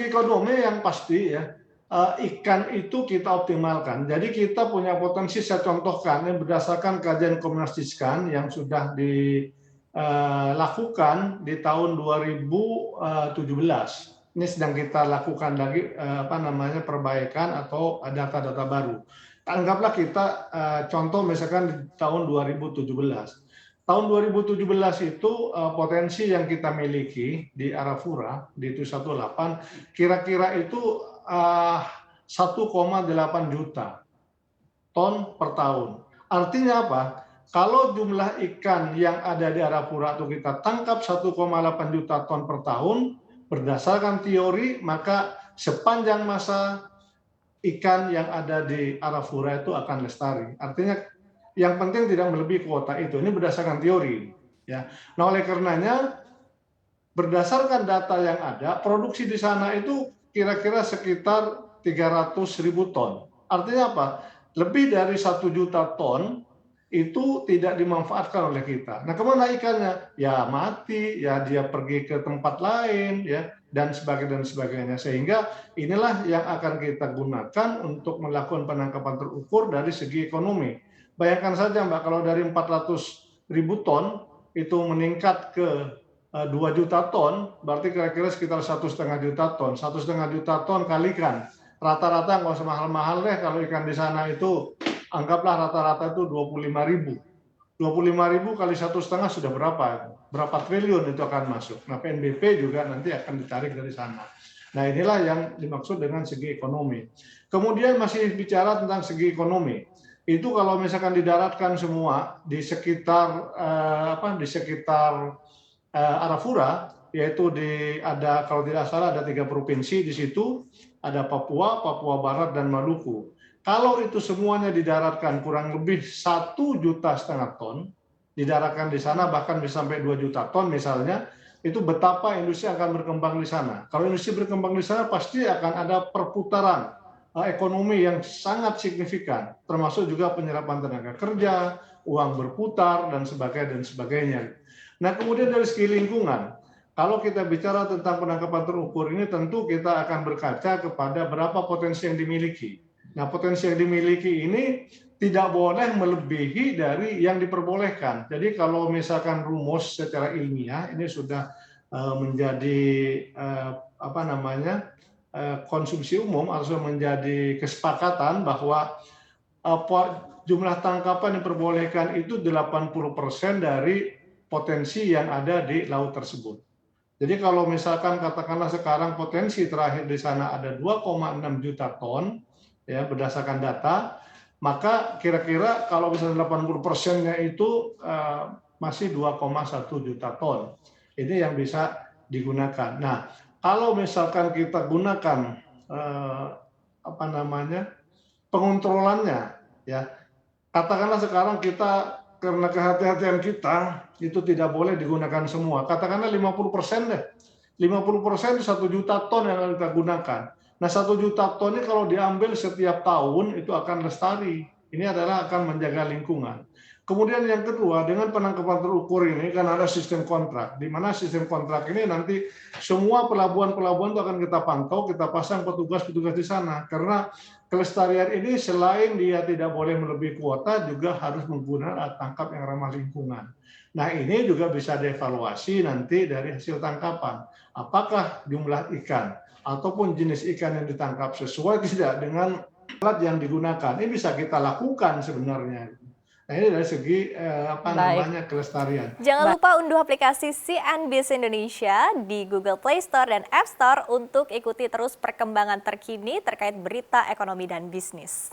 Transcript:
segi ekonomi yang pasti ya, ikan itu kita optimalkan. Jadi kita punya potensi, saya contohkan yang berdasarkan kajian Komnas Tiskan yang sudah dilakukan di tahun 2017. Ini sedang kita lakukan lagi perbaikan atau data-data baru. Anggaplah kita contoh misalkan di tahun 2017. Tahun 2017 itu potensi yang kita miliki di Arafura di 118 kira-kira itu 1,8 juta ton per tahun. Artinya apa? Kalau jumlah ikan yang ada di Arafura itu kita tangkap 1,8 juta ton per tahun, berdasarkan teori maka sepanjang masa ikan yang ada di Arafura itu akan lestari. Artinya yang penting tidak melebihi kuota itu. Ini berdasarkan teori. Ya. Nah oleh karenanya berdasarkan data yang ada, produksi di sana itu kira-kira sekitar 300.000 ton. Artinya apa? Lebih dari 1 juta ton itu tidak dimanfaatkan oleh kita. Nah, kemana ikannya? Ya mati, ya dia pergi ke tempat lain, ya dan sebagainya. Sehingga inilah yang akan kita gunakan untuk melakukan penangkapan terukur dari segi ekonomi. Bayangkan saja Mbak, kalau dari 400.000 ton itu meningkat ke 2 juta ton, berarti kira-kira sekitar 1,5 juta ton. 1,5 juta ton kalikan. Rata-rata nggak usah mahal-mahal deh kalau ikan di sana itu, anggaplah rata-rata itu 25.000. 25.000 kali 1,5 sudah berapa? Berapa triliun itu akan masuk. Nah PNBP juga nanti akan ditarik dari sana. Nah inilah yang dimaksud dengan segi ekonomi. Kemudian masih bicara tentang segi ekonomi. Itu kalau misalkan didaratkan semua di sekitar Arafura, yaitu ada kalau tidak salah ada 3 provinsi di situ, ada Papua, Papua Barat dan Maluku. Kalau itu semuanya didaratkan kurang lebih 1,5 juta ton, didaratkan di sana bahkan bisa sampai 2 juta ton misalnya, itu betapa industri akan berkembang di sana. Kalau industri berkembang di sana pasti akan ada perputaran ekonomi yang sangat signifikan, termasuk juga penyerapan tenaga kerja, uang berputar dan sebagainya. Nah, kemudian dari segi lingkungan, kalau kita bicara tentang penangkapan terukur ini tentu kita akan berkaca kepada berapa potensi yang dimiliki. Nah, potensi yang dimiliki ini tidak boleh melebihi dari yang diperbolehkan. Jadi kalau misalkan rumus secara ilmiah ini sudah menjadi konsumsi umum atau menjadi kesepakatan bahwa jumlah tangkapan yang diperbolehkan itu 80% dari potensi yang ada di laut tersebut. Jadi kalau misalkan katakanlah sekarang potensi terakhir di sana ada 2,6 juta ton, ya berdasarkan data, maka kira-kira kalau misalnya 80%-nya itu masih 2,1 juta ton. Ini yang bisa digunakan. Nah, kalau misalkan kita gunakan pengontrolannya, ya katakanlah sekarang kita karena kehati-hatian kita itu tidak boleh digunakan semua. Katakanlah 50% deh. 50% 1 juta ton yang akan kita gunakan. Nah 1 juta ton ini kalau diambil setiap tahun itu akan lestari. Ini adalah akan menjaga lingkungan. Kemudian yang kedua, dengan penangkapan terukur ini kan ada sistem kontrak, di mana sistem kontrak ini nanti semua pelabuhan-pelabuhan itu akan kita pantau, kita pasang petugas-petugas di sana. Karena kelestarian ini selain dia tidak boleh melebihi kuota, juga harus menggunakan alat tangkap yang ramah lingkungan. Nah ini juga bisa dievaluasi nanti dari hasil tangkapan. Apakah jumlah ikan ataupun jenis ikan yang ditangkap sesuai tidak dengan alat yang digunakan. Ini bisa kita lakukan sebenarnya. Nah, ini dari segi Baik. kelestarian. Jangan lupa unduh aplikasi CNBC Indonesia di Google Play Store dan App Store untuk ikuti terus perkembangan terkini terkait berita ekonomi dan bisnis.